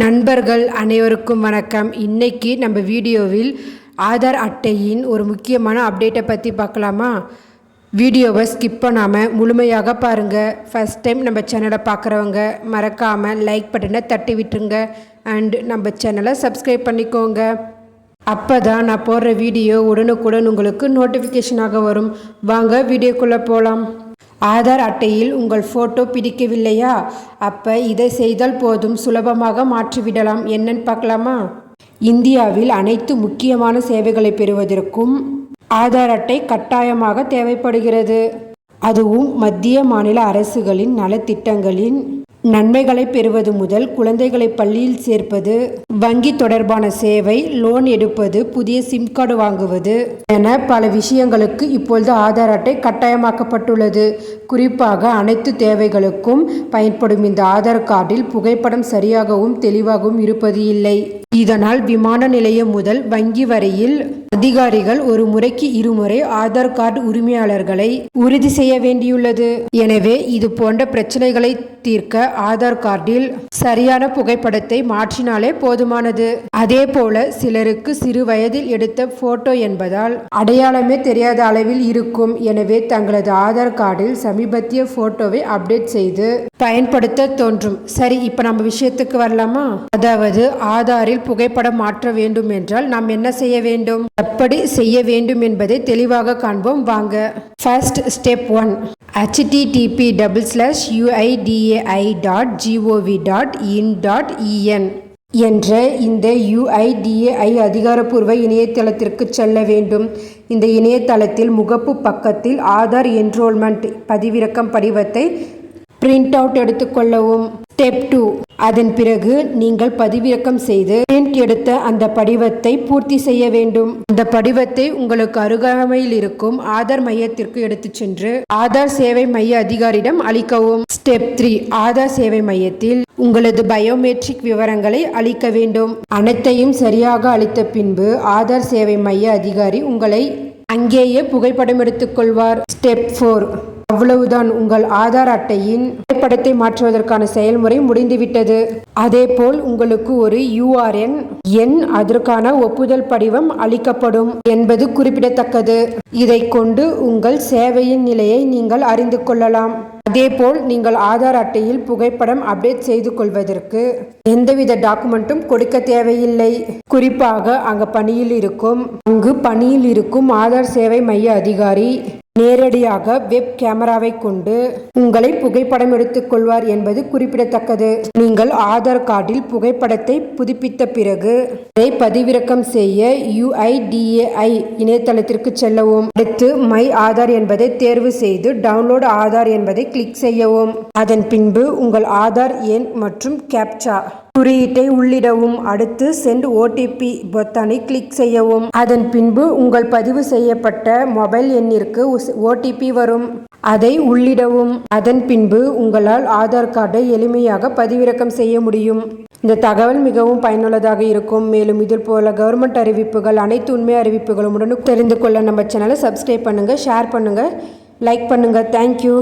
நண்பர்கள் அனைவருக்கும் வணக்கம். இன்னைக்கு நம்ம வீடியோவில் ஆதார் அட்டையின் ஒரு முக்கியமான அப்டேட்டை பற்றி பார்க்கலாமா? வீடியோவை ஸ்கிப் பண்ணாமல் முழுமையாக பாருங்கள். ஃபஸ்ட் டைம் நம்ம சேனலை பார்க்குறவங்க மறக்காமல் லைக் பட்டனை தட்டி விட்டுருங்க. அண்ட் நம்ம சேனலை சப்ஸ்கிரைப் பண்ணிக்கோங்க. அப்போ தான் நான் போடுற வீடியோ உடனுக்குடன் உங்களுக்கு நோட்டிஃபிகேஷனாக வரும். வாங்க வீடியோக்குள்ளே போகலாம். ஆதார் அட்டையில் உங்கள் ஃபோட்டோ பிடிக்கவில்லையா? அப்போ இதை செய்தால் போதும், சுலபமாக மாற்றிவிடலாம். என்னன்னு பார்க்கலாமா? இந்தியாவில் அனைத்து முக்கியமான சேவைகளை பெறுவதற்கும் ஆதார் அட்டை கட்டாயமாக தேவைப்படுகிறது. அதுவும் மத்திய மாநில அரசுகளின் நலத்திட்டங்களின் நன்மைகளை பெறுவது முதல் குழந்தைகளை பள்ளியில் சேர்ப்பது, வங்கி தொடர்பான சேவை, லோன் எடுப்பது, புதிய சிம் கார்டு வாங்குவது என பல விஷயங்களுக்கு இப்பொழுது ஆதார் அட்டை கட்டாயமாக்கப்பட்டுள்ளது. குறிப்பாக அனைத்து தேவைகளுக்கும் பயன்படும் இந்த ஆதார் கார்டில் புகைப்படம் சரியாகவும் தெளிவாகவும் இருப்பது இல்லை. இதனால் விமான நிலையம் முதல் வங்கி வரையில் அதிகாரிகள் ஒரு முறைக்கு இருமுறை ஆதார் கார்டு உரிமையாளர்களை உறுதி செய்ய வேண்டியுள்ளது. எனவே இது போன்ற பிரச்சனைகளை தீர்க்க ஆதார் கார்டில் சரியான புகைப்படத்தை மாற்றினாலே போதுமானது. அதே போல சிலருக்கு சிறு வயதில் எடுத்த போட்டோ என்பதால் அடையாளமே தெரியாத அளவில் இருக்கும். எனவே தங்களது ஆதார் கார்டில் சமீபத்திய போட்டோவை அப்டேட் செய்து பயன்படுத்த தோன்றும். சரி, இப்ப நம்ம விஷயத்துக்கு வரலாமா? அதாவது ஆதாரில் புகைப்படம் மாற்ற வேண்டும் என்றால் நாம் என்ன செய்ய வேண்டும், எப்படி செய்ய வேண்டும் என்பதை தெளிவாக காண்போம். வாங்க. ஃபர்ஸ்ட் ஸ்டெப் 1, http://uidai.gov.in என்ற இந்த UIDAI அதிகாரப்பூர்வ இணையதளத்திற்கு செல்ல வேண்டும். இந்த இணையதளத்தில் முகப்பு பக்கத்தில் ஆதார் என்ரோல்மெண்ட் பதிவிறக்கம் படிவத்தை பிரிண்ட் அவுட் எடுத்துக்கொள்ளவும். ஸ்டெப் 2, அதன் பிறகு நீங்கள் பதிவிறக்கம் செய்து பிரிண்ட் எடுத்த அந்த படிவத்தை பூர்த்தி செய்ய வேண்டும். அந்த படிவத்தை உங்களுக்கு அருகாமையில் இருக்கும் ஆதார் மையத்திற்கு எடுத்துச் சென்று ஆதார் சேவை மைய அதிகாரியிடம் அளிக்கவும். ஸ்டெப் 3, ஆதார் சேவை மையத்தில் உங்களது பயோமெட்ரிக் விவரங்களை அளிக்க வேண்டும். அனைத்தையும் சரியாக அளித்த பின்பு ஆதார் சேவை மைய அதிகாரி உங்களை அங்கேயே புகைப்படம் எடுத்துக்கொள்வார். ஸ்டெப் 4, அவ்வளவுதான், உங்கள் ஆதார் அட்டையின் புகைப்படத்தை மாற்றுவதற்கான செயல்முறை முடிந்துவிட்டது. அதேபோல் உங்களுக்கு ஒரு URN எண், அதற்கான ஒப்புதல் படிவம் அளிக்கப்படும் என்பது குறிப்பிடத்தக்கது. இதை கொண்டு உங்கள் சேவையின் நிலையை நீங்கள் அறிந்து கொள்ளலாம். அதேபோல் நீங்கள் ஆதார் அட்டையில் புகைப்படம் அப்டேட் செய்து கொள்வதற்கு எந்தவித டாக்குமெண்ட்டும் கொடுக்க தேவையில்லை. குறிப்பாக அங்கு பணியில் இருக்கும் ஆதார் சேவை மைய அதிகாரி நேரடியாக வெப் கேமராவை கொண்டு உங்களை புகைப்படம் எடுத்துக் கொள்வார் என்பது குறிப்பிடத்தக்கது. நீங்கள் ஆதார் கார்டில் புகைப்படத்தை புதுப்பித்த பிறகு அதை பதிவிறக்கம் செய்ய UIDAI இணையதளத்திற்கு செல்லவும். அடுத்து மை ஆதார் என்பதை தேர்வு செய்து டவுன்லோட் ஆதார் என்பதை கிளிக் செய்யவும். அதன் பின்பு உங்கள் ஆதார் எண் மற்றும் கேப்சா குறியீட்டை உள்ளிடவும். அடுத்து சென்ட் OTP பொத்தானை கிளிக் செய்யவும். அதன் பின்பு உங்கள் பதிவு செய்யப்பட்ட மொபைல் எண்ணிற்கு OTP வரும், அதை உள்ளிடவும். அதன் பின்பு உங்களால் ஆதார் கார்டை எளிமையாக பதிவிறக்கம் செய்ய முடியும். இந்த தகவல் மிகவும் பயனுள்ளதாக இருக்கும். மேலும் இதில் போல கவர்மெண்ட் அறிவிப்புகள், அனைத்து உண்மை அறிவிப்புகளும் உடனுக்கு தெரிந்து கொள்ள நம்ம சேனலை சப்ஸ்கிரைப் பண்ணுங்க, ஷேர் பண்ணுங்க, லைக் பண்ணுங்க. தேங்க்யூ.